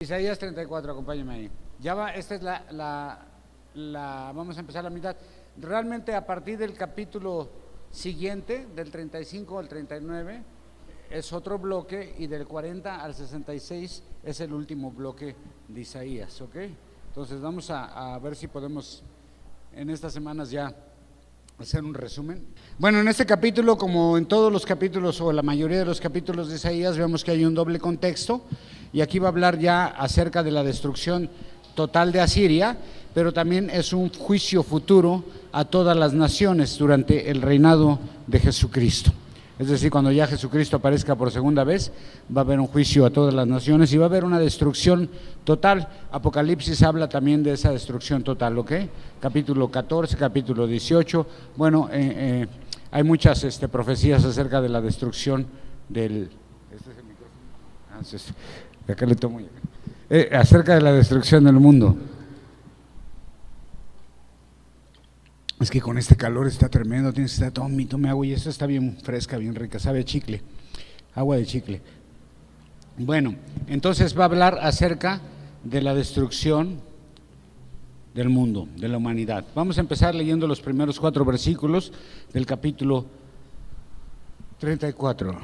Isaías 34, acompáñame ahí. Ya va, esta es vamos a empezar la mitad. Realmente a partir del capítulo siguiente, del 35 al 39, es otro bloque, y del 40 al 66 es el último bloque de Isaías, ¿ok? Entonces vamos a ver si podemos en estas semanas ya hacer un resumen. Bueno, en este capítulo, como en todos los capítulos o la mayoría de los capítulos de Isaías, vemos que hay un doble contexto, y aquí va a hablar ya acerca de la destrucción total de Asiria, pero también es un juicio futuro a todas las naciones durante el reinado de Jesucristo. Es decir, cuando ya Jesucristo aparezca por segunda vez, va a haber un juicio a todas las naciones y va a haber una destrucción total. Apocalipsis habla también de esa destrucción total, ¿ok? Capítulo 14, capítulo 18. Bueno, hay muchas profecías acerca de la destrucción del... ¿Este es el micrófono? Acá le tomo ya. Acerca de la destrucción del mundo. Es que con este calor está tremendo, tienes que estar, tome agua, y esta está bien fresca, bien rica, sabe a chicle, agua de chicle. Bueno, entonces va a hablar acerca de la destrucción del mundo, de la humanidad. Vamos a empezar leyendo los primeros 4 versículos del capítulo 34.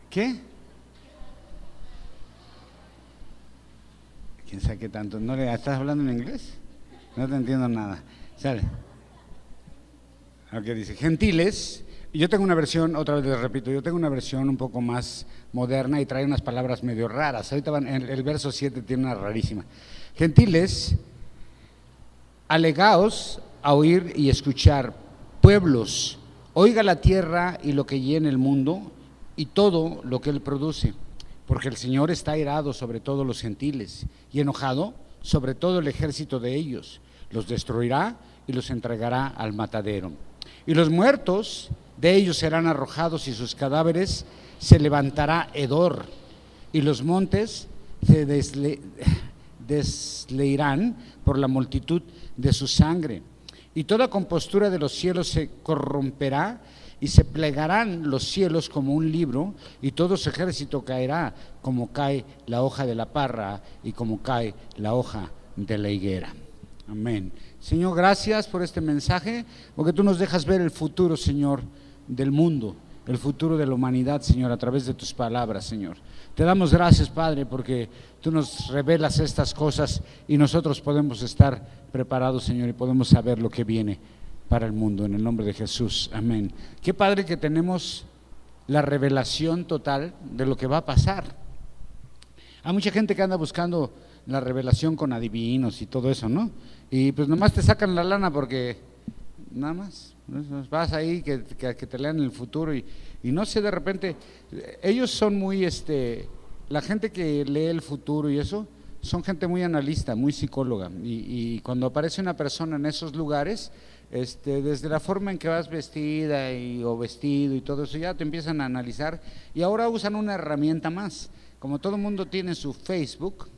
¿Qué? ¿Quién sabe qué tanto? ¿No le estás hablando en inglés? No te entiendo nada. ¿Sale? Aquí dice, gentiles. Yo tengo una versión, otra vez les repito, yo tengo una versión un poco más moderna y trae unas palabras medio raras. Ahorita el verso 7 tiene una rarísima. Gentiles, alegaos a oír y escuchar. Pueblos, oiga la tierra y lo que llena el mundo y todo lo que él produce. Porque el Señor está airado sobre todos los gentiles y enojado sobre todo el ejército de ellos. Los destruirá y los entregará al matadero. Y los muertos de ellos serán arrojados, y sus cadáveres se levantará hedor. Y los montes se desleirán por la multitud de su sangre. Y toda compostura de los cielos se corromperá, y se plegarán los cielos como un libro, y todo su ejército caerá como cae la hoja de la parra y como cae la hoja de la higuera. Amén. Señor, gracias por este mensaje, porque tú nos dejas ver el futuro, Señor, del mundo, el futuro de la humanidad, Señor, a través de tus palabras, Señor. Te damos gracias, Padre, porque tú nos revelas estas cosas y nosotros podemos estar preparados, Señor, y podemos saber lo que viene para el mundo, en el nombre de Jesús, amén. Qué padre que tenemos la revelación total de lo que va a pasar. Hay mucha gente que anda buscando la revelación con adivinos y todo eso, ¿no? Y pues nomás te sacan la lana porque nada más vas ahí que te lean el futuro y no sé, de repente ellos son muy la gente que lee el futuro y eso son gente muy analista, muy psicóloga, y cuando aparece una persona en esos lugares, desde la forma en que vas vestida o vestido y todo eso, ya te empiezan a analizar, y ahora usan una herramienta más. Como todo el mundo tiene su Facebook,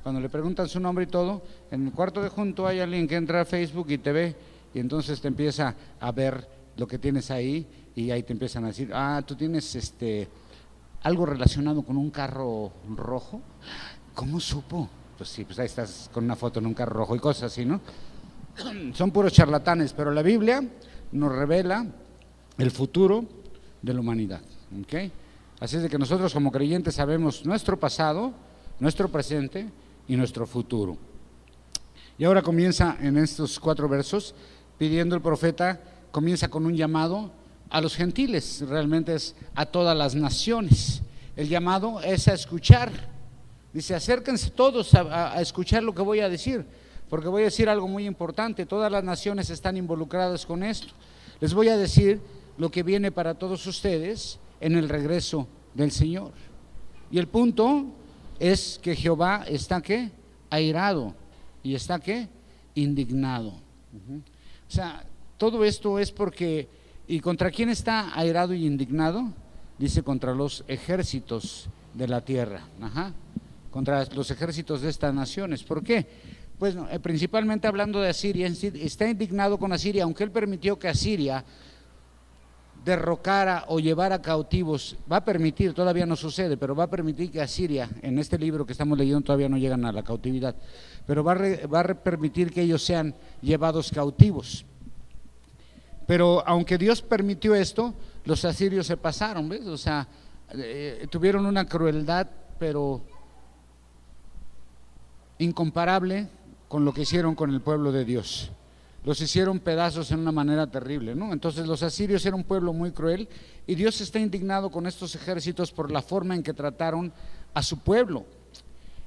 cuando le preguntan su nombre y todo, en el cuarto de junto hay alguien que entra a Facebook y te ve, y entonces te empieza a ver lo que tienes ahí, y ahí te empiezan a decir, tú tienes algo relacionado con un carro rojo. ¿Cómo supo? Pues sí, pues ahí estás con una foto en un carro rojo y cosas así, ¿no? Son puros charlatanes, pero la Biblia nos revela el futuro de la humanidad, ¿ok? Así es de que nosotros como creyentes sabemos nuestro pasado, nuestro presente y nuestro futuro. Y ahora comienza en estos 4 versos, pidiendo el profeta, comienza con un llamado a los gentiles, realmente es a todas las naciones. El llamado es a escuchar. Dice, acérquense todos a escuchar lo que voy a decir, porque voy a decir algo muy importante. Todas las naciones están involucradas con esto. Les voy a decir lo que viene para todos ustedes en el regreso del Señor. Y el punto es que Jehová está ¿qué? Airado, y está ¿qué? Indignado. O sea, todo esto es porque, ¿y contra quién está airado y indignado? Dice, contra los ejércitos de la tierra, contra los ejércitos de estas naciones. ¿Por qué? Pues no, principalmente hablando de Asiria, está indignado con Asiria, aunque él permitió que Asiria derrocara o llevara cautivos, va a permitir, todavía no sucede, pero va a permitir que Asiria, en este libro que estamos leyendo todavía no llegan a la cautividad, pero va a permitir que ellos sean llevados cautivos. Pero aunque Dios permitió esto, los asirios se pasaron, ¿ves? O sea, tuvieron una crueldad, pero incomparable con lo que hicieron con el pueblo de Dios. Los hicieron pedazos en una manera terrible, ¿no? Entonces los asirios eran un pueblo muy cruel y Dios está indignado con estos ejércitos por la forma en que trataron a su pueblo.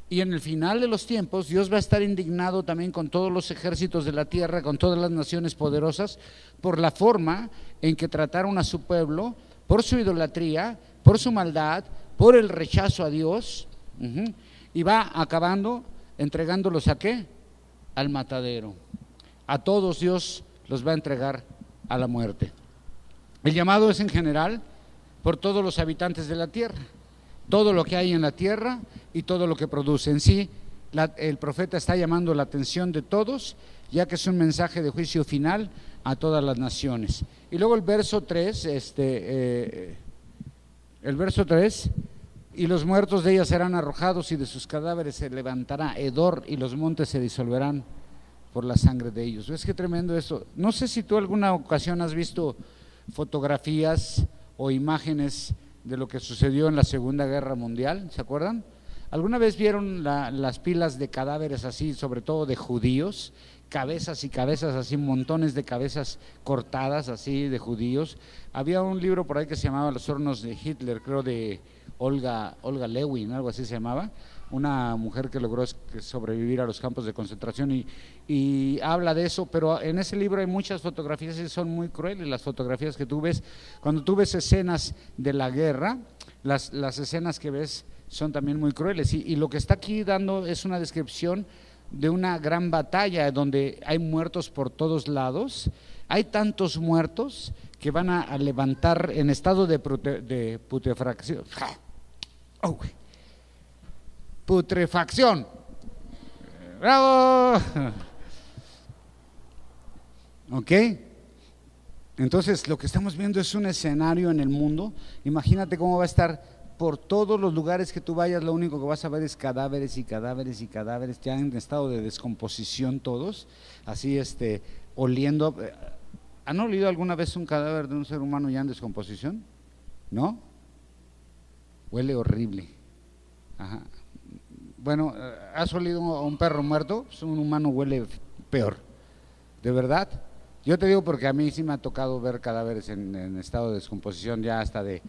Y en el final de los tiempos Dios va a estar indignado también con todos los ejércitos de la tierra, con todas las naciones poderosas, por la forma en que trataron a su pueblo, por su idolatría, por su maldad, por el rechazo a Dios, y va acabando entregándolos ¿a qué? Al matadero. A todos Dios los va a entregar a la muerte. El llamado es en general por todos los habitantes de la tierra, todo lo que hay en la tierra y todo lo que produce. En sí, el profeta está llamando la atención de todos, ya que es un mensaje de juicio final a todas las naciones. Y luego el verso 3, y los muertos de ellas serán arrojados y de sus cadáveres se levantará hedor y los montes se disolverán por la sangre de ellos. ¿Ves qué tremendo esto? No sé si tú alguna ocasión has visto fotografías o imágenes de lo que sucedió en la Segunda Guerra Mundial, ¿se acuerdan? ¿Alguna vez vieron las pilas de cadáveres así, sobre todo de judíos? Cabezas y cabezas así, montones de cabezas cortadas así de judíos. Había un libro por ahí que se llamaba Los hornos de Hitler, creo de Olga Lewin, algo así se llamaba, una mujer que logró sobrevivir a los campos de concentración y habla de eso, pero en ese libro hay muchas fotografías y son muy crueles las fotografías que tú ves. Cuando tú ves escenas de la guerra, las escenas que ves son también muy crueles y lo que está aquí dando es una descripción de una gran batalla donde hay muertos por todos lados. Hay tantos muertos que van a levantar en estado de putrefacción. Putrefacción. ¡Bravo! ¿Ok? Entonces lo que estamos viendo es un escenario en el mundo. Imagínate cómo va a estar por todos los lugares que tú vayas, lo único que vas a ver es cadáveres y cadáveres y cadáveres, ya en estado de descomposición todos, así oliendo. ¿Han olido alguna vez un cadáver de un ser humano ya en descomposición? ¿No? Huele horrible. Ajá. Bueno, ¿has olido a un perro muerto? Pues un humano huele peor, ¿de verdad? Yo te digo porque a mí sí me ha tocado ver cadáveres en estado de descomposición ya hasta de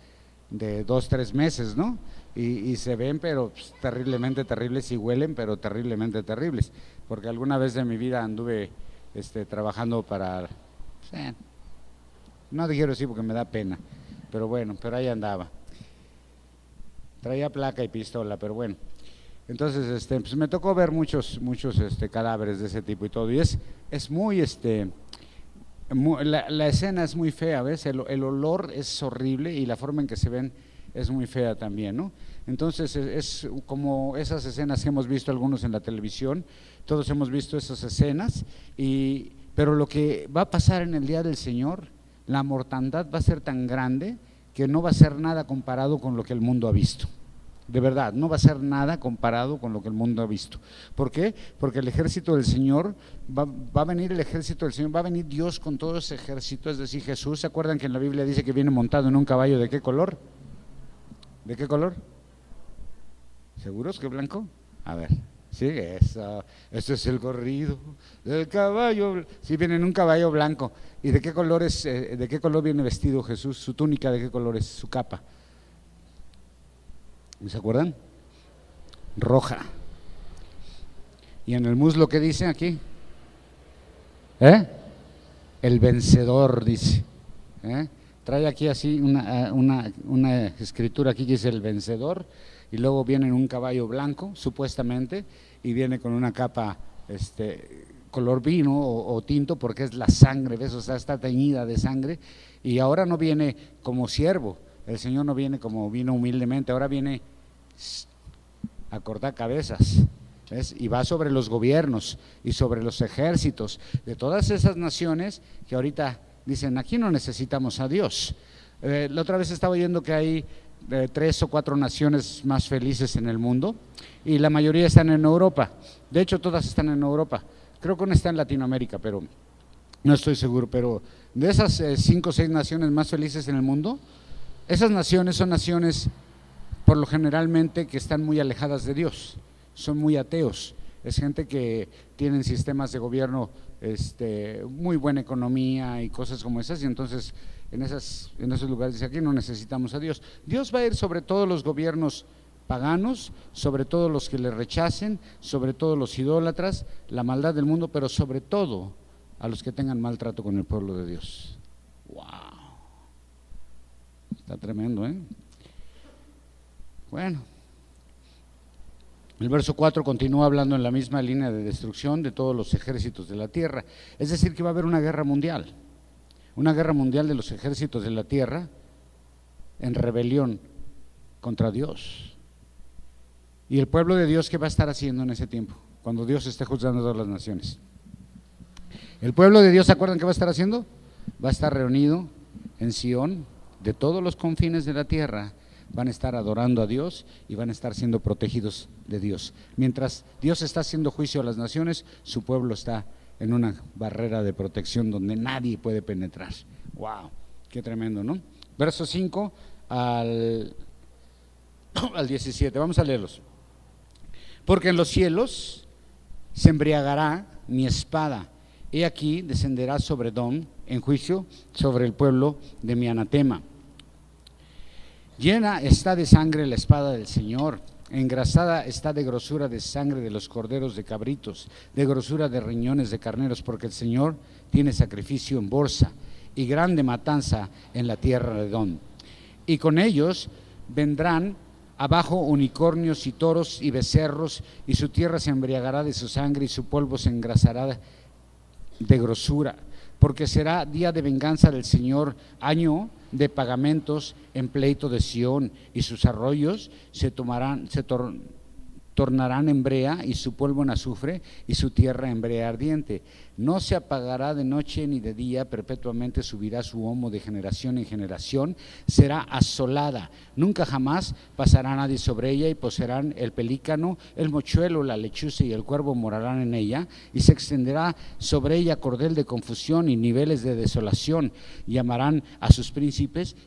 2-3 meses, ¿no? Y se ven, pero pues, terriblemente terribles, y huelen, pero terriblemente terribles, porque alguna vez de mi vida anduve trabajando para, no te quiero decir porque me da pena, pero bueno, pero ahí andaba, traía placa y pistola, pero bueno. Entonces, pues me tocó ver muchos cadáveres de ese tipo y todo, y es muy, la escena es muy fea, ¿ves? El olor es horrible y la forma en que se ven es muy fea también, ¿no? Entonces es como esas escenas que hemos visto algunos en la televisión, todos hemos visto esas escenas, pero lo que va a pasar en el día del Señor, la mortandad va a ser tan grande que no va a ser nada comparado con lo que el mundo ha visto. De verdad, no va a ser nada comparado con lo que el mundo ha visto. ¿Por qué? Porque el ejército del Señor, va a venir el ejército del Señor, va a venir Dios con todo ese ejército, es decir, Jesús. ¿Se acuerdan que en la Biblia dice que viene montado en un caballo de qué color? ¿De qué color? ¿Seguros que blanco? A ver, sí, eso es el corrido del caballo. Sí, viene en un caballo blanco. ¿Y de qué color de qué color viene vestido Jesús? ¿Su túnica de qué color es? ¿Su capa? ¿Se acuerdan? Roja. ¿Y en el muslo qué dice aquí? El vencedor, dice. Trae aquí así una escritura aquí que dice el vencedor, y luego viene en un caballo blanco, supuestamente, y viene con una capa color vino o tinto, porque es la sangre, ¿ves? O sea, está teñida de sangre, y ahora no viene como siervo. El Señor no viene como vino humildemente, ahora viene a cortar cabezas, ¿ves? Y va sobre los gobiernos y sobre los ejércitos de todas esas naciones que ahorita dicen, aquí no necesitamos a Dios. La otra vez estaba oyendo que hay 3 o 4 naciones más felices en el mundo y la mayoría están en Europa. De hecho, todas están en Europa. Creo que una está en Latinoamérica, pero no estoy seguro. Pero de esas 5 o 6 naciones más felices en el mundo, esas naciones son naciones por lo generalmente que están muy alejadas de Dios, son muy ateos. Es gente que tienen sistemas de gobierno, muy buena economía y cosas como esas, y entonces en esos lugares dice, aquí no necesitamos a Dios. Dios va a ir sobre todos los gobiernos paganos, sobre todos los que le rechacen, sobre todos los idólatras, la maldad del mundo, pero sobre todo a los que tengan mal trato con el pueblo de Dios. ¡Wow! Está tremendo, ¿eh? Bueno, el verso 4 continúa hablando en la misma línea de destrucción de todos los ejércitos de la tierra. Es decir, que va a haber una guerra mundial de los ejércitos de la tierra en rebelión contra Dios. ¿Y el pueblo de Dios qué va a estar haciendo en ese tiempo? Cuando Dios esté juzgando a todas las naciones. El pueblo de Dios, ¿se acuerdan qué va a estar haciendo? Va a estar reunido en Sión, de todos los confines de la tierra, van a estar adorando a Dios y van a estar siendo protegidos de Dios. Mientras Dios está haciendo juicio a las naciones, su pueblo está en una barrera de protección donde nadie puede penetrar. ¡Wow! ¡Qué tremendo!, ¿no? Verso 5 al 17, vamos a leerlos. Porque en los cielos se embriagará mi espada, he aquí descenderá sobre Edom en juicio sobre el pueblo de mi anatema. Llena está de sangre la espada del Señor, engrasada está de grosura de sangre de los corderos de cabritos, de grosura de riñones de carneros, porque el Señor tiene sacrificio en bolsa y grande matanza en la tierra de Edom. Y con ellos vendrán abajo unicornios y toros y becerros, y su tierra se embriagará de su sangre y su polvo se engrasará de grosura, porque será día de venganza del Señor, año de pagamentos en pleito de Sión, y sus arroyos se tornarán en brea, y su polvo en azufre, y su tierra en brea ardiente. No se apagará de noche ni de día, perpetuamente subirá su humo de generación en generación, será asolada, nunca jamás pasará nadie sobre ella, y poseerán el pelícano, el mochuelo, la lechuza y el cuervo morarán en ella, y se extenderá sobre ella cordel de confusión y niveles de desolación. Llamarán a sus príncipes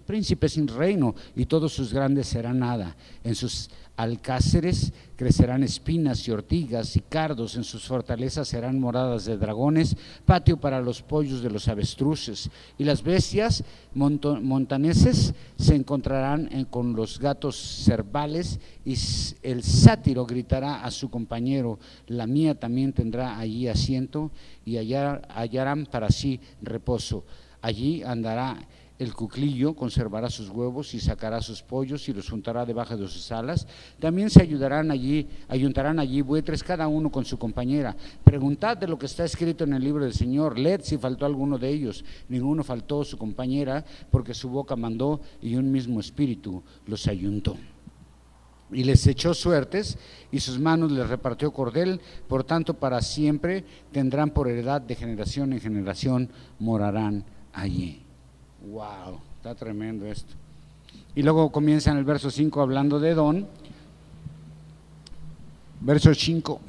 sin reino, y todos sus grandes serán nada. En sus alcáceres crecerán espinas y ortigas y cardos, en sus fortalezas serán moradas de dragones, patio para los pollos de los avestruces, y las bestias montaneses se encontrarán con los gatos cervales, y el sátiro gritará a su compañero, la mía también tendrá allí asiento, y hallarán para sí reposo. Allí andará el cuclillo, conservará sus huevos y sacará sus pollos y los juntará debajo de sus alas. También se ayuntarán allí buitres, cada uno con su compañera. Preguntad de lo que está escrito en el libro del Señor, leed si faltó alguno de ellos. Ninguno faltó su compañera, porque su boca mandó y un mismo espíritu los ayuntó. Y les echó suertes, y sus manos les repartió cordel, por tanto para siempre tendrán por heredad, de generación en generación morarán allí. Wow, está tremendo esto. Y luego comienza en el verso 5 hablando de Edom. Verso 5.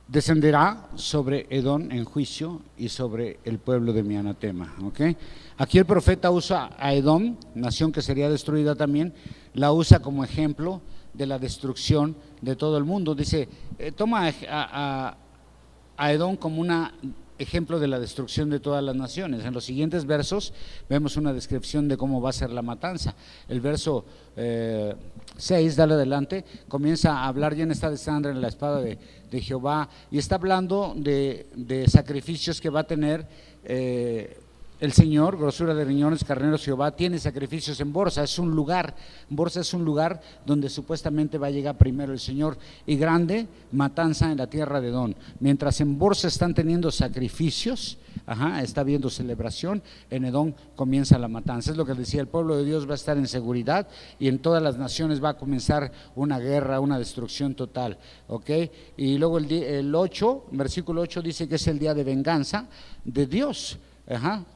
Descenderá sobre Edom en juicio y sobre el pueblo de mi anatema. ¿Okay? Aquí el profeta usa a Edom, nación que sería destruida también, la usa como ejemplo de la destrucción de todo el mundo. Dice, toma a Edom como una ejemplo de la destrucción de todas las naciones. En los siguientes versos vemos una descripción de cómo va a ser la matanza. El verso 6, dale adelante, comienza a hablar, llena está de sangre en la espada de Jehová, y está hablando de sacrificios que va a tener el Señor, grosura de riñones, carneros. Jehová tiene sacrificios en Borsa, Borsa es un lugar donde supuestamente va a llegar primero el Señor, y grande matanza en la tierra de Edom. Mientras en Borsa están teniendo sacrificios, está habiendo celebración, en Edom comienza la matanza. Es lo que decía, el pueblo de Dios va a estar en seguridad y en todas las naciones va a comenzar una guerra, una destrucción total, ¿ok? Y luego el 8, versículo 8 dice que es el día de venganza de Dios.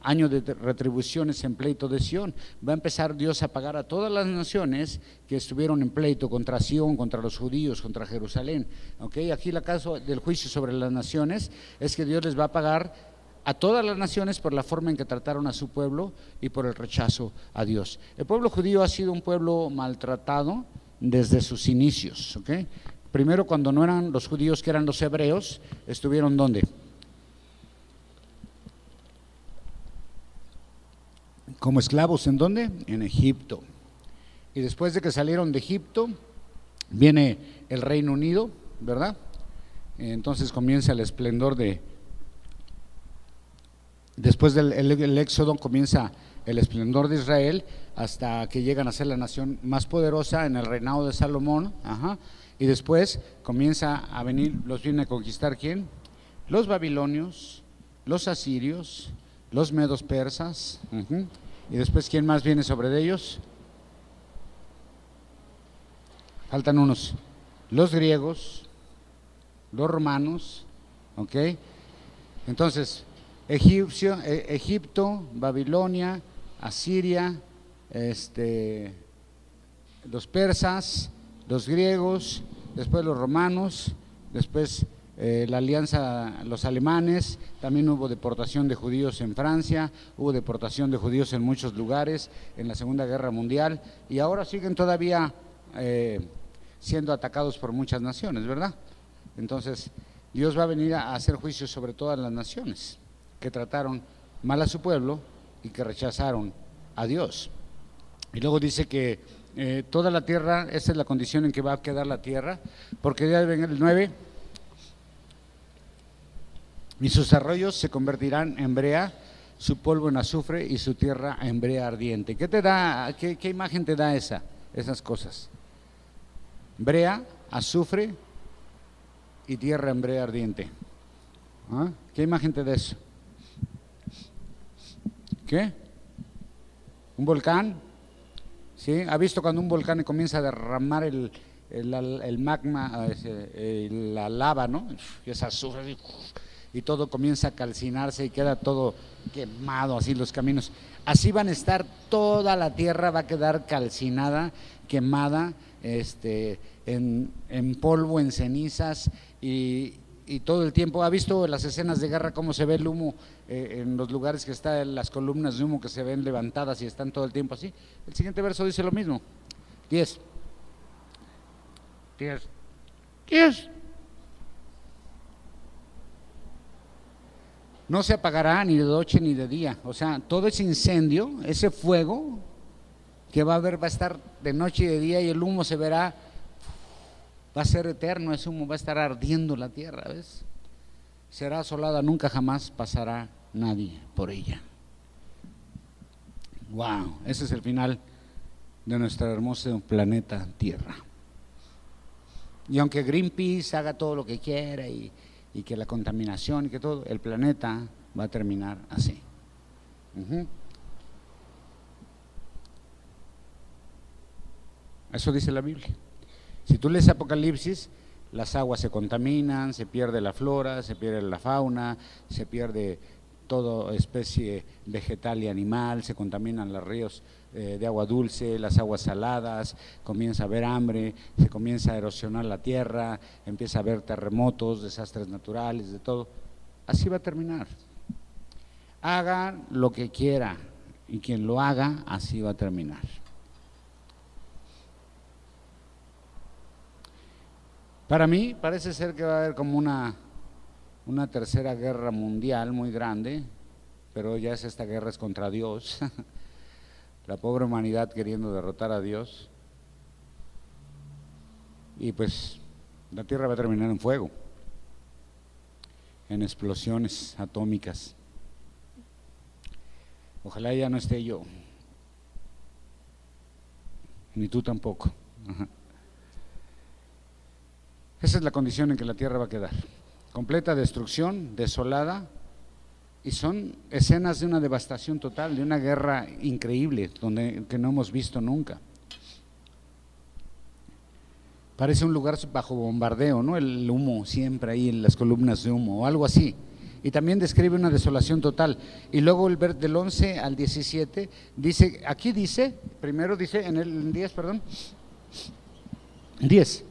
Año de retribuciones en pleito de Sión. Va a empezar Dios a pagar a todas las naciones que estuvieron en pleito contra Sión, contra los judíos, contra Jerusalén. ¿Okay? Aquí la causa del juicio sobre las naciones es que Dios les va a pagar a todas las naciones por la forma en que trataron a su pueblo y por el rechazo a Dios. El pueblo judío ha sido un pueblo maltratado desde sus inicios. ¿Okay? Primero, cuando no eran los judíos, que eran los hebreos, estuvieron ¿dónde? Como esclavos, ¿en dónde? En Egipto. Y después de que salieron de Egipto, viene el Reino Unido, ¿verdad? Entonces comienza el esplendor después del Éxodo comienza el esplendor de Israel, hasta que llegan a ser la nación más poderosa en el reinado de Salomón, y después comienza a venir, los viene a conquistar ¿quién? Los babilonios, los asirios, los medos persas, y después ¿quién más viene sobre ellos? Faltan unos, los griegos, los romanos, ¿ok? Entonces, Egipto, Babilonia, Asiria, los persas, los griegos, después los romanos, después la alianza, los alemanes, también hubo deportación de judíos en Francia, hubo deportación de judíos en muchos lugares en la Segunda Guerra Mundial, y ahora siguen todavía siendo atacados por muchas naciones, ¿verdad? Entonces, Dios va a venir a hacer juicios sobre todas las naciones que trataron mal a su pueblo y que rechazaron a Dios. Y luego dice que toda la tierra, esa es la condición en que va a quedar la tierra, porque ya ven el 9, y sus arroyos se convertirán en brea, su polvo en azufre y su tierra en brea ardiente. ¿Qué te da, qué imagen te da esas cosas? Brea, azufre y tierra en brea ardiente. ¿Qué imagen te da eso? ¿Qué? ¿Un volcán? ¿Sí? ¿Ha visto cuando un volcán comienza a derramar el magma, la lava, ¿no? Y esa azufre, y todo comienza a calcinarse y queda todo quemado, así los caminos. Así van a estar, toda la tierra va a quedar calcinada, quemada, en polvo, en cenizas, y todo el tiempo. ¿Ha visto las escenas de guerra cómo se ve el humo en los lugares que están las columnas de humo que se ven levantadas y están todo el tiempo así? El siguiente verso dice lo mismo. 10. No se apagará ni de noche ni de día. O sea, todo ese incendio, ese fuego que va a haber, va a estar de noche y de día, y el humo se verá, va a ser eterno, ese humo va a estar ardiendo la tierra, ¿ves? Será asolada, nunca jamás pasará nadie por ella. Wow, ese es el final de nuestro hermoso planeta Tierra. Y aunque Greenpeace haga todo lo que quiera y que la contaminación y que todo, el planeta va a terminar así. Eso dice la Biblia. Si tú lees Apocalipsis, las aguas se contaminan, se pierde la flora, se pierde la fauna, se pierde toda especie vegetal y animal, se contaminan los ríos de agua dulce, las aguas saladas, comienza a haber hambre, se comienza a erosionar la tierra, empieza a haber terremotos, desastres naturales, de todo. Así va a terminar. Haga lo que quiera, y quien lo haga, así va a terminar. Para mí parece ser que va a haber como una tercera guerra mundial muy grande, pero ya esta guerra es contra Dios, la pobre humanidad queriendo derrotar a Dios, y pues la tierra va a terminar en fuego, en explosiones atómicas. Ojalá ya no esté yo, ni tú tampoco. Esa es la condición en que la tierra va a quedar: completa destrucción, desolada y son escenas de una devastación total, de una guerra increíble, que no hemos visto nunca. Parece un lugar bajo bombardeo, ¿no? El humo siempre ahí en las columnas de humo o algo así. Y también describe una desolación total. Y luego del 11 al 17 dice, aquí dice, primero dice en el 10, perdón, 10.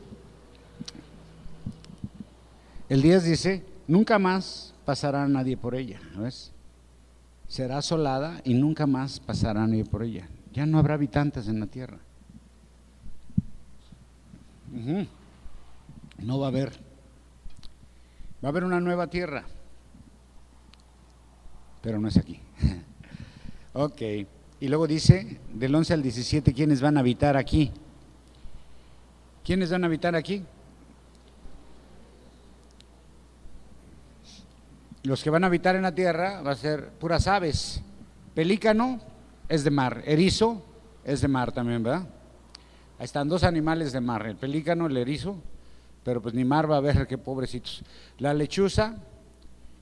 El 10 dice, nunca más pasará nadie por ella, ¿ves? Será asolada y nunca más pasará nadie por ella. Ya no habrá habitantes en la tierra. No va a haber. Va a haber una nueva tierra, pero no es aquí. Ok. Y luego dice, del 11 al 17, ¿quiénes van a habitar aquí? ¿Quiénes van a habitar aquí? Los que van a habitar en la tierra va a ser puras aves. Pelícano es de mar, erizo es de mar también, ¿verdad? Ahí están dos animales de mar, el pelícano, el erizo, pero pues ni mar va a haber, qué pobrecitos. La lechuza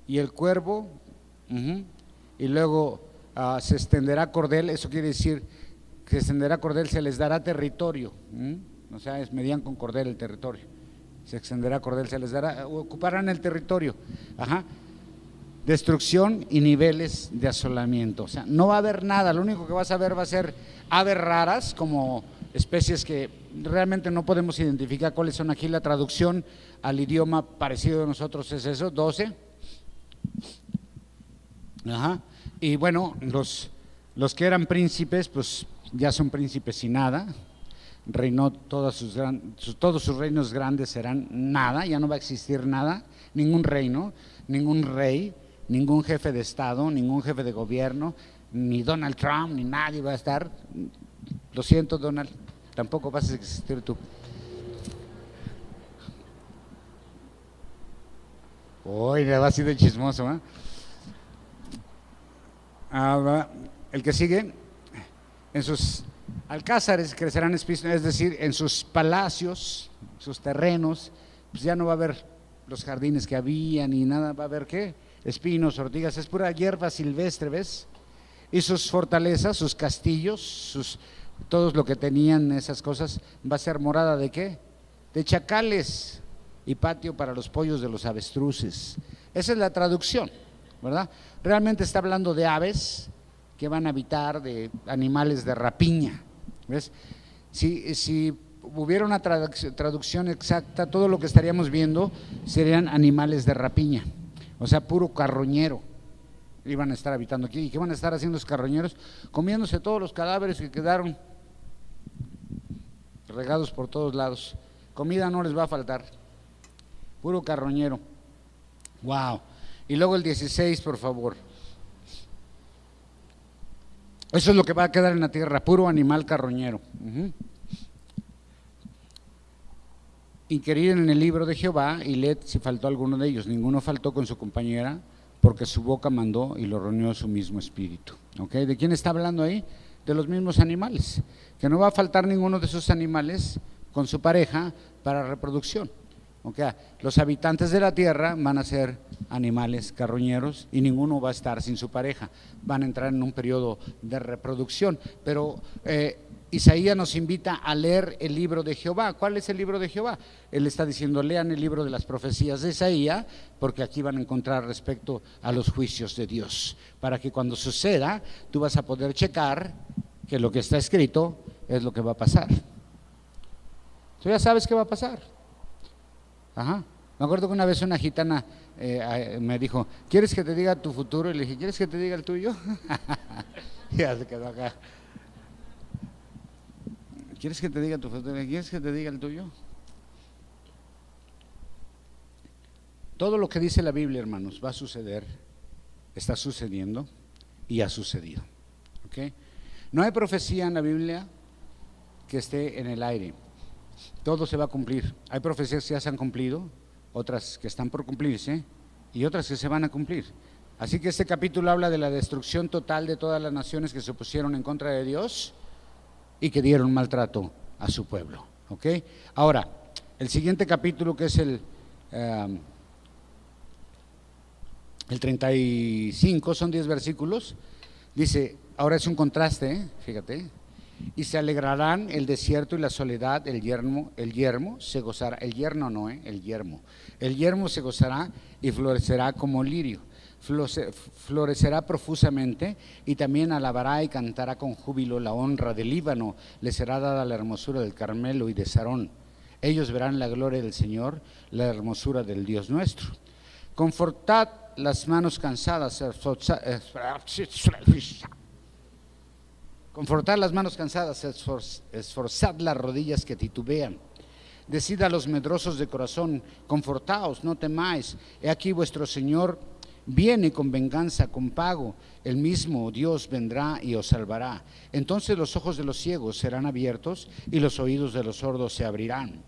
y el cuervo, y luego se extenderá cordel, eso quiere decir que se extenderá cordel, se les dará territorio, o sea, medían con cordel el territorio, se extenderá cordel, se les dará, ocuparán el territorio, destrucción y niveles de asolamiento, o sea, no va a haber nada, lo único que vas a ver va a ser aves raras, como especies que realmente no podemos identificar cuáles son. Aquí la traducción al idioma parecido de nosotros es eso, 12. Y bueno, los que eran príncipes, pues ya son príncipes y nada. Reinó todos sus reinos grandes serán nada, ya no va a existir nada, ningún reino, ningún rey, ningún jefe de estado, ningún jefe de gobierno, ni Donald Trump, ni nadie va a estar. Lo siento, Donald, tampoco vas a existir tú. Uy, le va así de chismoso, ¿eh? El que sigue, en sus alcázares crecerán espinos, es decir, en sus palacios, sus terrenos, pues ya no va a haber los jardines que había ni nada, va a haber ¿qué? Espinos, ortigas, es pura hierba silvestre, ¿ves? Y sus fortalezas, sus castillos, todo lo que tenían esas cosas, va a ser morada ¿de qué? De chacales y patio para los pollos de los avestruces. Esa es la traducción, ¿verdad? Realmente está hablando de aves que van a habitar, de animales de rapiña, ¿ves? Si hubiera una traducción exacta, todo lo que estaríamos viendo serían animales de rapiña, o sea, puro carroñero. Iban a estar habitando aquí. ¿Y qué van a estar haciendo los carroñeros? Comiéndose todos los cadáveres que quedaron regados por todos lados. Comida no les va a faltar. Puro carroñero. Wow. Y luego el 16, por favor. Eso es lo que va a quedar en la tierra, puro animal carroñero. Inquirir en el libro de Jehová y leed si faltó alguno de ellos. Ninguno faltó con su compañera, porque su boca mandó y lo reunió su mismo espíritu. ¿Okay? ¿De quién está hablando ahí? De los mismos animales, que no va a faltar ninguno de esos animales con su pareja para reproducción. ¿Okay? Los habitantes de la tierra van a ser animales carroñeros y ninguno va a estar sin su pareja, van a entrar en un periodo de reproducción, pero Isaías nos invita a leer el libro de Jehová. ¿Cuál es el libro de Jehová? Él está diciendo, lean el libro de las profecías de Isaías, porque aquí van a encontrar respecto a los juicios de Dios, para que cuando suceda, tú vas a poder checar que lo que está escrito es lo que va a pasar. Tú ya sabes qué va a pasar. Me acuerdo que una vez una gitana me dijo, ¿quieres que te diga tu futuro? Y le dije, ¿quieres que te diga el tuyo? Ya se quedó acá. ¿Quieres que te diga tu futuro? ¿Quieres que te diga el tuyo? Todo lo que dice la Biblia, hermanos, va a suceder, está sucediendo y ha sucedido. ¿Okay? No hay profecía en la Biblia que esté en el aire. Todo se va a cumplir. Hay profecías que ya se han cumplido, otras que están por cumplirse y otras que se van a cumplir. Así que este capítulo habla de la destrucción total de todas las naciones que se opusieron en contra de Dios y que dieron maltrato a su pueblo. ¿Ok? Ahora, el siguiente capítulo, que es el el 35, son 10 versículos, dice, ahora es un contraste, fíjate, y se alegrarán el desierto y la soledad, el yermo se gozará, el yerno no, el yermo se gozará y florecerá como lirio, florecerá profusamente y también alabará y cantará con júbilo la honra del Líbano, le será dada la hermosura del Carmelo y de Sarón. Ellos verán la gloria del Señor, la hermosura del Dios nuestro. Confortad las manos cansadas, confortad las manos cansadas, esforzad las rodillas que titubean. Decid a los medrosos de corazón, confortaos, no temáis. He aquí vuestro Señor viene con venganza, con pago. El mismo Dios vendrá y os salvará. Entonces los ojos de los ciegos serán abiertos y los oídos de los sordos se abrirán.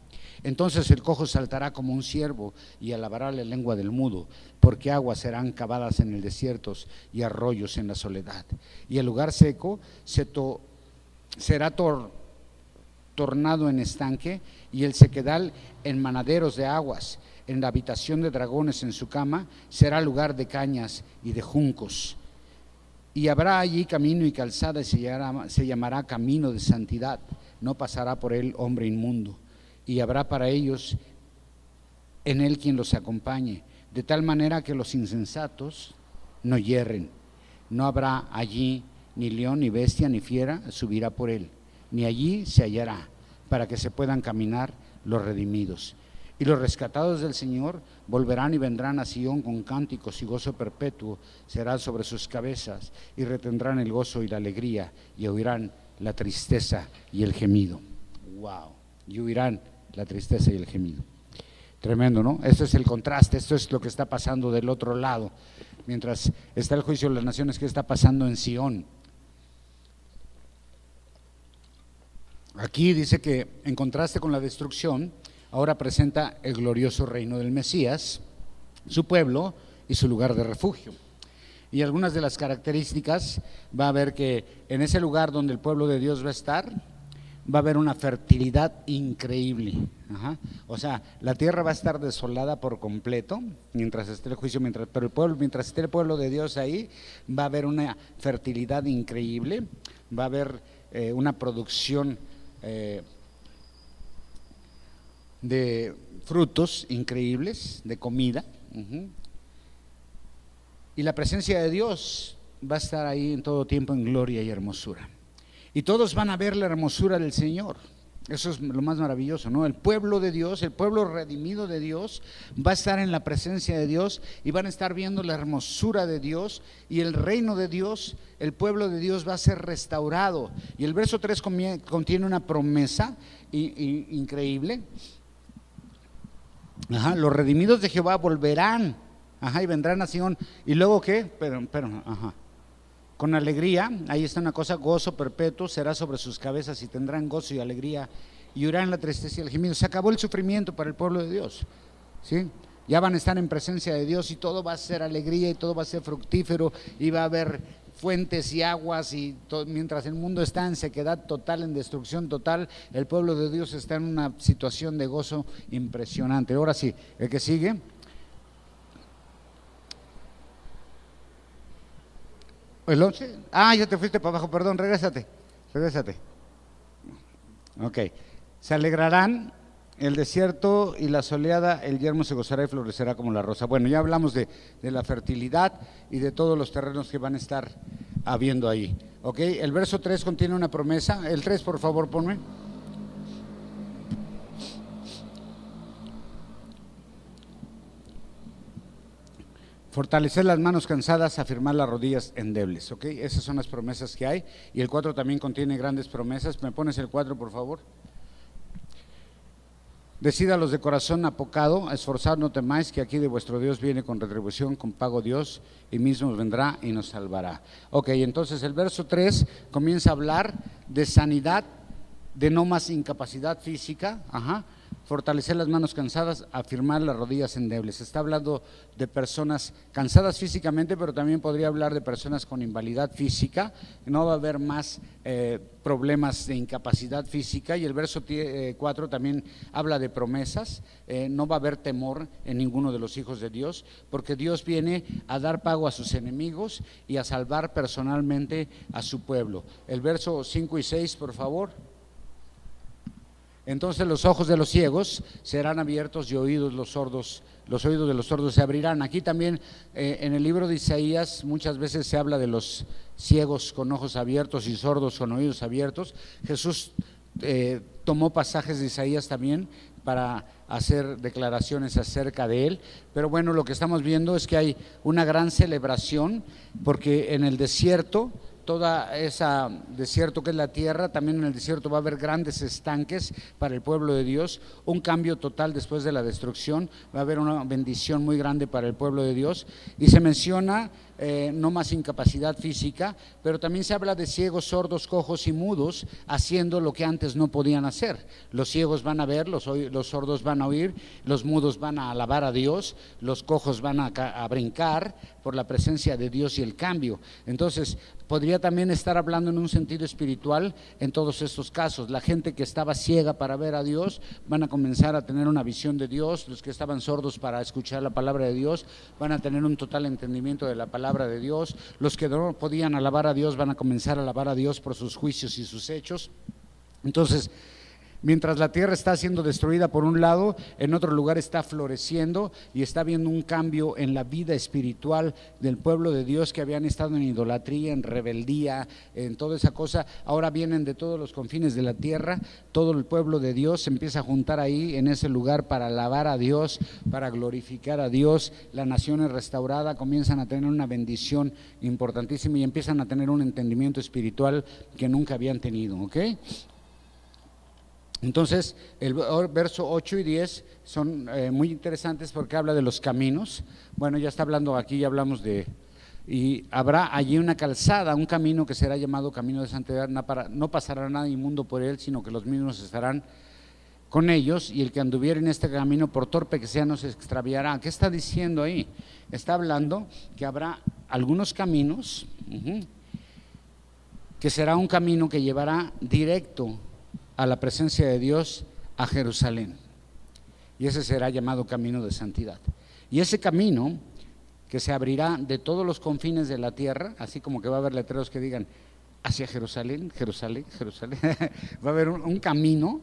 Entonces el cojo saltará como un ciervo y alabará la lengua del mudo, porque aguas serán cavadas en el desierto y arroyos en la soledad. Y el lugar seco será tornado en estanque y el sequedal en manaderos de aguas. En la habitación de dragones en su cama será lugar de cañas y de juncos. Y habrá allí camino y calzada y se llamará camino de santidad. No pasará por él hombre inmundo. Y habrá para ellos en él quien los acompañe, de tal manera que los insensatos no yerren. No habrá allí ni león, ni bestia, ni fiera subirá por él, ni allí se hallará, para que se puedan caminar los redimidos. Y los rescatados del Señor volverán y vendrán a Sión con cánticos y gozo perpetuo será sobre sus cabezas, y retendrán el gozo y la alegría, y oirán la tristeza y el gemido. Wow, y oirán la tristeza y el gemido. Tremendo, ¿no? Esto es el contraste, esto es lo que está pasando del otro lado. Mientras está el juicio de las naciones, ¿qué está pasando en Sión? Aquí dice que en contraste con la destrucción, ahora presenta el glorioso reino del Mesías, su pueblo y su lugar de refugio. Y algunas de las características, va a ver que en ese lugar donde el pueblo de Dios va a estar, va a haber una fertilidad increíble. O sea, la tierra va a estar desolada por completo mientras esté el juicio, pero mientras esté el pueblo de Dios ahí, va a haber una fertilidad increíble, va a haber una producción de frutos increíbles, de comida, y la presencia de Dios va a estar ahí en todo tiempo en gloria y hermosura. Y todos van a ver la hermosura del Señor. Eso es lo más maravilloso, ¿no? El pueblo de Dios, el pueblo redimido de Dios, va a estar en la presencia de Dios y van a estar viendo la hermosura de Dios y el reino de Dios, el pueblo de Dios va a ser restaurado. Y el verso 3 contiene una promesa increíble. Los redimidos de Jehová volverán, y vendrán a Sion. ¿Y luego qué? Con alegría, ahí está una cosa, gozo perpetuo será sobre sus cabezas y tendrán gozo y alegría y oirán la tristeza y el gemido. Se acabó el sufrimiento para el pueblo de Dios, ¿sí? Ya van a estar en presencia de Dios y todo va a ser alegría y todo va a ser fructífero y va a haber fuentes y aguas y mientras el mundo está en sequedad total, en destrucción total, el pueblo de Dios está en una situación de gozo impresionante. Ahora sí, el que sigue. ¿El 11? Ya te fuiste para abajo, perdón, regrésate. Ok, se alegrarán el desierto y la soleada, el yermo se gozará y florecerá como la rosa. Bueno, ya hablamos de la fertilidad y de todos los terrenos que van a estar habiendo ahí. Ok, el verso 3 contiene una promesa. El 3, por favor, ponme. Fortalecer las manos cansadas, afirmar las rodillas endebles, ¿ok? Esas son las promesas que hay. Y el 4 también contiene grandes promesas. ¿Me pones el 4, por favor? Decid a los de corazón apocado, esforzad, no temáis, que aquí de vuestro Dios viene con retribución, con pago Dios, y mismo vendrá y nos salvará. Ok, entonces el verso 3 comienza a hablar de sanidad, de no más incapacidad física, fortalecer las manos cansadas, afirmar las rodillas endebles. Está hablando de personas cansadas físicamente, pero también podría hablar de personas con invalidad física. No va a haber más problemas de incapacidad física. Y el verso 4 también habla de promesas. No va a haber temor en ninguno de los hijos de Dios, porque Dios viene a dar pago a sus enemigos y a salvar personalmente a su pueblo. El verso 5 y 6, por favor. Entonces los ojos de los ciegos serán abiertos y oídos los oídos de los sordos se abrirán. Aquí también en el libro de Isaías muchas veces se habla de los ciegos con ojos abiertos y sordos con oídos abiertos. Jesús tomó pasajes de Isaías también para hacer declaraciones acerca de él, pero bueno, lo que estamos viendo es que hay una gran celebración, porque en el desierto, toda esa desierto que es la tierra, también en el desierto va a haber grandes estanques para el pueblo de Dios, un cambio total después de la destrucción, va a haber una bendición muy grande para el pueblo de Dios, y se menciona no más incapacidad física, pero también se habla de ciegos, sordos, cojos y mudos haciendo lo que antes no podían hacer. Los ciegos van a ver, los sordos van a oír, los mudos van a alabar a Dios, los cojos van a brincar por la presencia de Dios y el cambio. Entonces podría también estar hablando en un sentido espiritual en todos estos casos. La gente que estaba ciega para ver a Dios van a comenzar a tener una visión de Dios, los que estaban sordos para escuchar la palabra de Dios van a tener un total entendimiento de la palabra de Dios, los que no podían alabar a Dios van a comenzar a alabar a Dios por sus juicios y sus hechos. Entonces, mientras la tierra está siendo destruida por un lado, en otro lugar está floreciendo y está habiendo un cambio en la vida espiritual del pueblo de Dios que habían estado en idolatría, en rebeldía, en toda esa cosa. Ahora vienen de todos los confines de la tierra, todo el pueblo de Dios se empieza a juntar ahí en ese lugar para alabar a Dios, para glorificar a Dios. La nación es restaurada, comienzan a tener una bendición importantísima y empiezan a tener un entendimiento espiritual que nunca habían tenido, ¿ok? Entonces, el verso 8 y 10 son muy interesantes porque habla de los caminos. Bueno, ya está hablando aquí, ya hablamos de, y habrá allí una calzada, un camino que será llamado camino de santidad, no pasará nada inmundo por él, sino que los mismos estarán con ellos, y el que anduviera en este camino, por torpe que sea, no se extraviará. ¿Qué está diciendo ahí? Está hablando que habrá algunos caminos, que será un camino que llevará directo a la presencia de Dios, a Jerusalén, y ese será llamado camino de santidad. Y ese camino que se abrirá de todos los confines de la tierra, así como que va a haber letreros que digan hacia Jerusalén, Jerusalén, Jerusalén va a haber un camino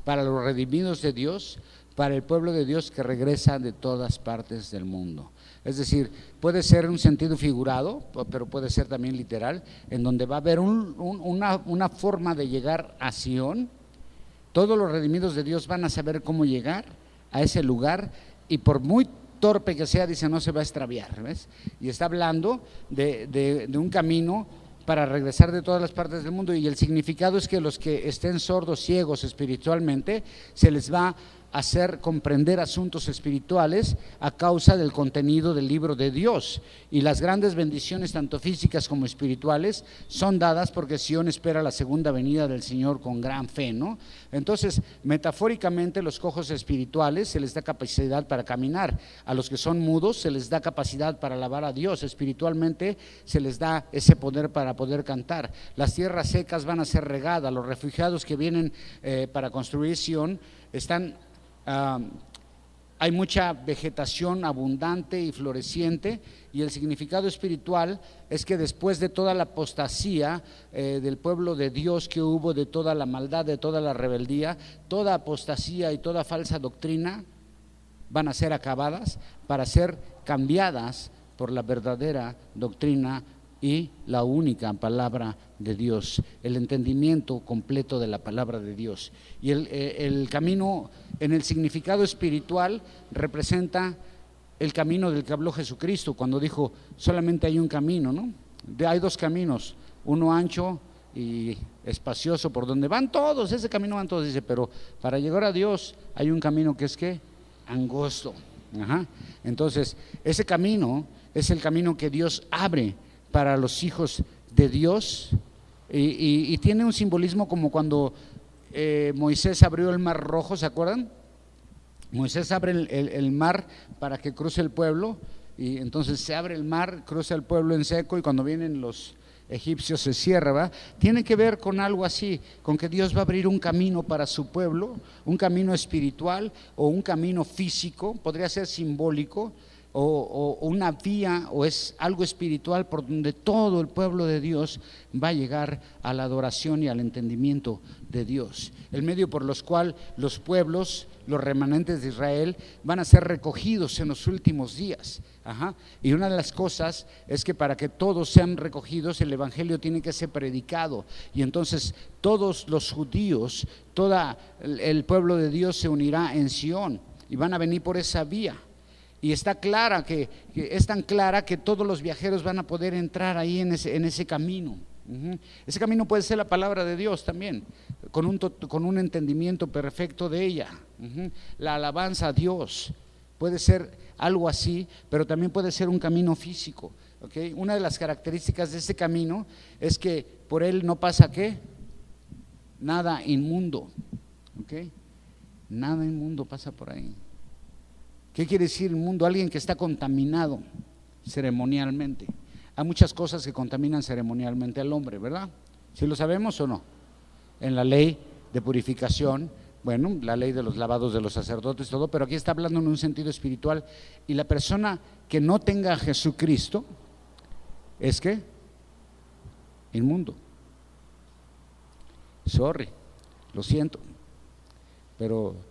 para los redimidos de Dios, para el pueblo de Dios que regresa de todas partes del mundo. Es decir, puede ser un sentido figurado, pero puede ser también literal, en donde va a haber una forma de llegar a Sión. Todos los redimidos de Dios van a saber cómo llegar a ese lugar, y por muy torpe que sea, dice, no se va a extraviar, ¿ves? Y está hablando de un camino para regresar de todas las partes del mundo, y el significado es que los que estén sordos, ciegos espiritualmente, se les va hacer comprender asuntos espirituales a causa del contenido del libro de Dios, y las grandes bendiciones tanto físicas como espirituales son dadas porque Sión espera la segunda venida del Señor con gran fe, ¿no? Entonces, metafóricamente, los cojos espirituales se les da capacidad para caminar, a los que son mudos se les da capacidad para alabar a Dios, espiritualmente se les da ese poder para poder cantar. Las tierras secas van a ser regadas, los refugiados que vienen para construir Sión están hay mucha vegetación abundante y floreciente, y el significado espiritual es que después de toda la apostasía del pueblo de Dios que hubo, de toda la maldad, de toda la rebeldía, toda apostasía y toda falsa doctrina van a ser acabadas para ser cambiadas por la verdadera doctrina y la única palabra de Dios, el entendimiento completo de la palabra de Dios. Y el camino en el significado espiritual representa el camino del que habló Jesucristo cuando dijo, solamente hay un camino, ¿no? Hay dos caminos, uno ancho y espacioso por donde van todos, ese camino van todos, dice, pero para llegar a Dios hay un camino que es ¿qué? Angosto. Entonces, ese camino es el camino que Dios abre para los hijos de Dios, y tiene un simbolismo como cuando Moisés abrió el mar rojo, ¿se acuerdan? Moisés abre el mar para que cruce el pueblo, y entonces se abre el mar, cruza el pueblo en seco, y cuando vienen los egipcios se cierra, ¿verdad? Tiene que ver con algo así, con que Dios va a abrir un camino para su pueblo, un camino espiritual o un camino físico, podría ser simbólico, o una vía, o es algo espiritual por donde todo el pueblo de Dios va a llegar a la adoración y al entendimiento de Dios. El medio por los cual los pueblos, los remanentes de Israel, van a ser recogidos en los últimos días. Y una de las cosas es que para que todos sean recogidos, el evangelio tiene que ser predicado, y entonces todos los judíos, todo el pueblo de Dios se unirá en Sión y van a venir por esa vía. Y está clara que es tan clara que todos los viajeros van a poder entrar ahí en ese camino. Ese camino puede ser la palabra de Dios también, con un entendimiento perfecto de ella. La alabanza a Dios puede ser algo así, pero también puede ser un camino físico. Una de las características de este camino es que por él no pasa ¿qué? Nada inmundo. Nada inmundo pasa por ahí. ¿Qué quiere decir inmundo? Alguien que está contaminado ceremonialmente. Hay muchas cosas que contaminan ceremonialmente al hombre, ¿verdad? ¿Sí lo sabemos o no? En la ley de purificación, bueno, la ley de los lavados de los sacerdotes, todo, pero aquí está hablando en un sentido espiritual. Y la persona que no tenga a Jesucristo es ¿qué? Inmundo. Sorry, lo siento, pero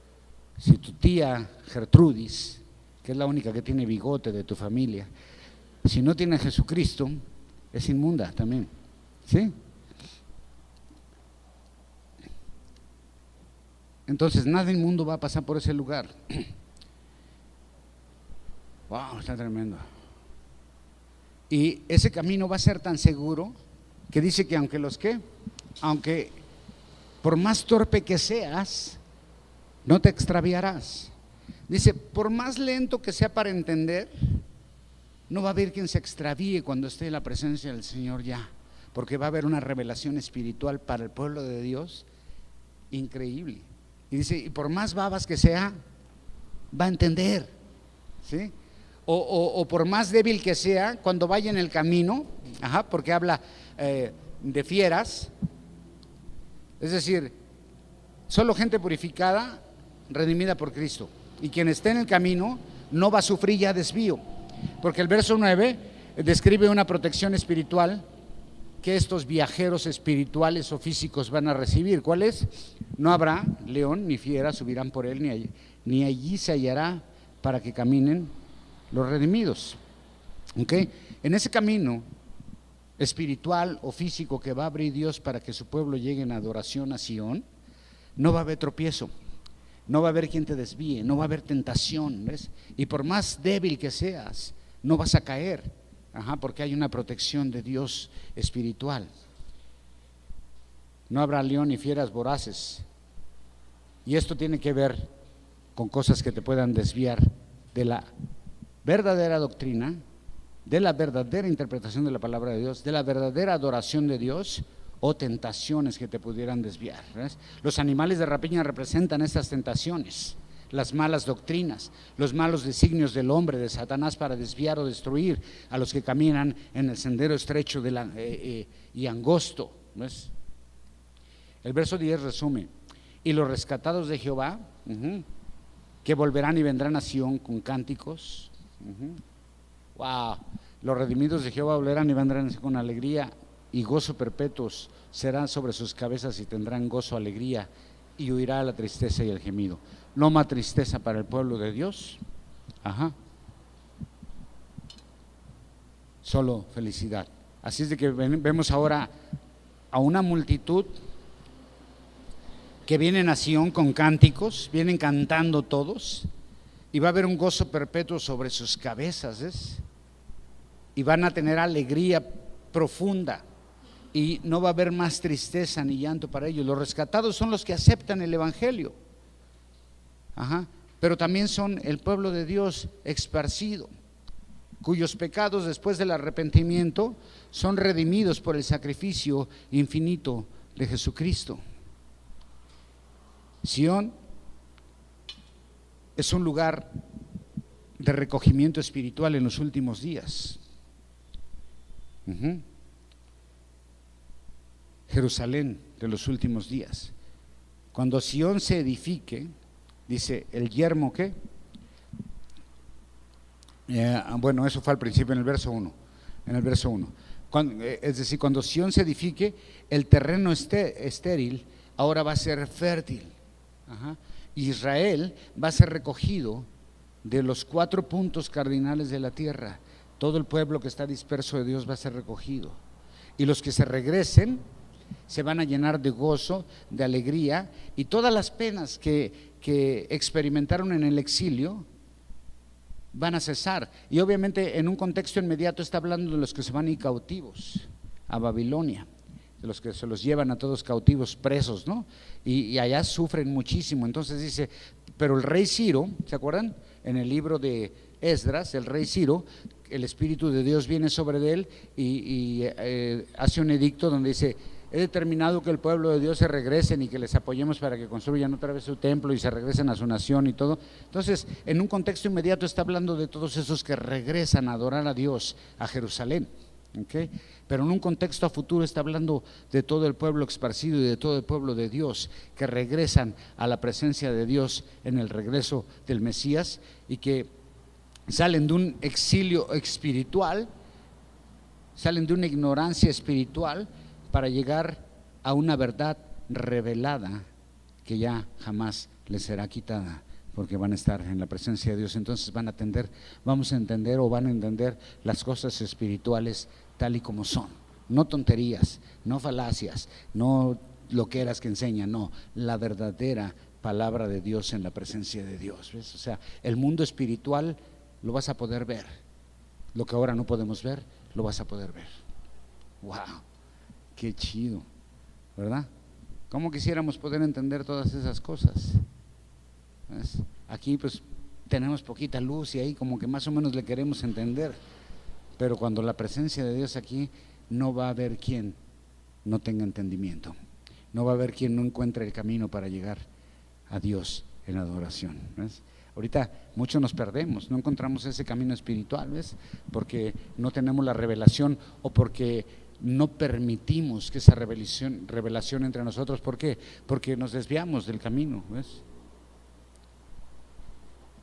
si tu tía Gertrudis, que es la única que tiene bigote de tu familia, si no tiene a Jesucristo, es inmunda también, ¿sí? Entonces nada inmundo va a pasar por ese lugar. Wow, está tremendo. Y ese camino va a ser tan seguro que dice que aunque por más torpe que seas, no te extraviarás. Dice, por más lento que sea para entender, no va a haber quien se extravíe cuando esté en la presencia del Señor ya, porque va a haber una revelación espiritual para el pueblo de Dios increíble. Y dice, y por más babas que sea, va a entender, ¿sí? O por más débil que sea, cuando vaya en el camino, porque habla de fieras, es decir, solo gente purificada, redimida por Cristo, y quien esté en el camino no va a sufrir ya desvío, porque el verso 9 describe una protección espiritual que estos viajeros espirituales o físicos van a recibir. ¿Cuál es? No habrá león ni fiera subirán por él, ni allí se hallará para que caminen los redimidos. En ese camino espiritual o físico que va a abrir Dios para que su pueblo llegue en adoración a Sión, no va a haber tropiezo, no va a haber quien te desvíe, no va a haber tentación, ¿ves? Y por más débil que seas, no vas a caer, porque hay una protección de Dios espiritual. No habrá león ni fieras voraces. Y esto tiene que ver con cosas que te puedan desviar de la verdadera doctrina, de la verdadera interpretación de la palabra de Dios, de la verdadera adoración de Dios, o tentaciones que te pudieran desviar, ¿ves? Los animales de rapiña representan estas tentaciones, las malas doctrinas, los malos designios del hombre, de Satanás, para desviar o destruir a los que caminan en el sendero estrecho y angosto, ¿ves? El verso 10 resume: y los rescatados de Jehová, que volverán y vendrán a Sión con cánticos. Wow, los redimidos de Jehová volverán y vendrán con alegría, y gozo perpetuos serán sobre sus cabezas, y tendrán gozo, alegría, y huirá la tristeza y el gemido. No más tristeza para el pueblo de Dios, solo felicidad. Así es de que vemos ahora a una multitud que vienen a Sión con cánticos, vienen cantando todos, y va a haber un gozo perpetuo sobre sus cabezas, ¿ves? Y van a tener alegría profunda, y no va a haber más tristeza ni llanto para ellos. Los rescatados son los que aceptan el evangelio, pero también son el pueblo de Dios esparcido, cuyos pecados después del arrepentimiento son redimidos por el sacrificio infinito de Jesucristo. Sión es un lugar de recogimiento espiritual en los últimos días. Jerusalén de los últimos días. Cuando Sión se edifique, dice el yermo que, bueno, eso fue al principio en el verso 1. En el verso 1. Es decir, cuando Sión se edifique, el terreno estéril ahora va a ser fértil. Israel va a ser recogido de los 4 puntos cardinales de la tierra. Todo el pueblo que está disperso de Dios va a ser recogido. Y los que se regresen se van a llenar de gozo, de alegría, y todas las penas que experimentaron en el exilio van a cesar. Y obviamente en un contexto inmediato está hablando de los que se van a ir cautivos a Babilonia, de los que se los llevan a todos cautivos, presos, ¿no? Y allá sufren muchísimo. Entonces dice, pero el rey Ciro, ¿se acuerdan? En el libro de Esdras, el rey Ciro, el Espíritu de Dios viene sobre él y hace un edicto donde dice: he determinado que el pueblo de Dios se regresen y que les apoyemos para que construyan otra vez su templo y se regresen a su nación y todo. Entonces, en un contexto inmediato está hablando de todos esos que regresan a adorar a Dios, a Jerusalén, ¿okay? Pero en un contexto a futuro está hablando de todo el pueblo esparcido y de todo el pueblo de Dios que regresan a la presencia de Dios en el regreso del Mesías y que salen de un exilio espiritual, salen de una ignorancia espiritual para llegar a una verdad revelada que ya jamás les será quitada, porque van a estar en la presencia de Dios. Entonces vamos a entender o van a entender las cosas espirituales tal y como son, no tonterías, no falacias, no loqueras que enseñan, no, la verdadera palabra de Dios en la presencia de Dios, ¿ves? O sea, el mundo espiritual lo vas a poder ver, lo que ahora no podemos ver, lo vas a poder ver. ¡Wow! ¡Qué chido! ¿Verdad? ¿Cómo quisiéramos poder entender todas esas cosas? ¿Ves? Aquí pues tenemos poquita luz y ahí como que más o menos le queremos entender, pero cuando la presencia de Dios aquí, no va a haber quien no tenga entendimiento, no va a haber quien no encuentre el camino para llegar a Dios en adoración. ¿Ves? Ahorita muchos nos perdemos, no encontramos ese camino espiritual, ¿ves? Porque no tenemos la revelación o porque no permitimos que esa revelación entre nosotros. ¿Por qué? Porque nos desviamos del camino, ¿ves?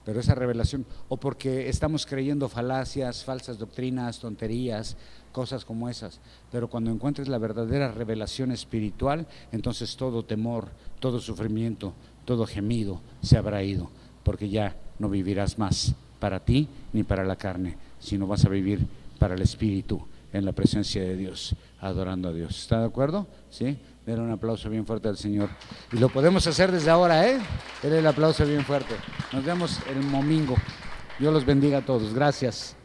Pero esa revelación, o porque estamos creyendo falacias, falsas doctrinas, tonterías, cosas como esas. Pero cuando encuentres la verdadera revelación espiritual, entonces todo temor, todo sufrimiento, todo gemido se habrá ido, porque ya no vivirás más para ti ni para la carne, sino vas a vivir para el Espíritu, en la presencia de Dios, adorando a Dios. ¿Está de acuerdo? ¿Sí? Denle un aplauso bien fuerte al Señor. Y lo podemos hacer desde ahora, ¿eh? Denle el aplauso bien fuerte. Nos vemos el domingo. Dios los bendiga a todos. Gracias.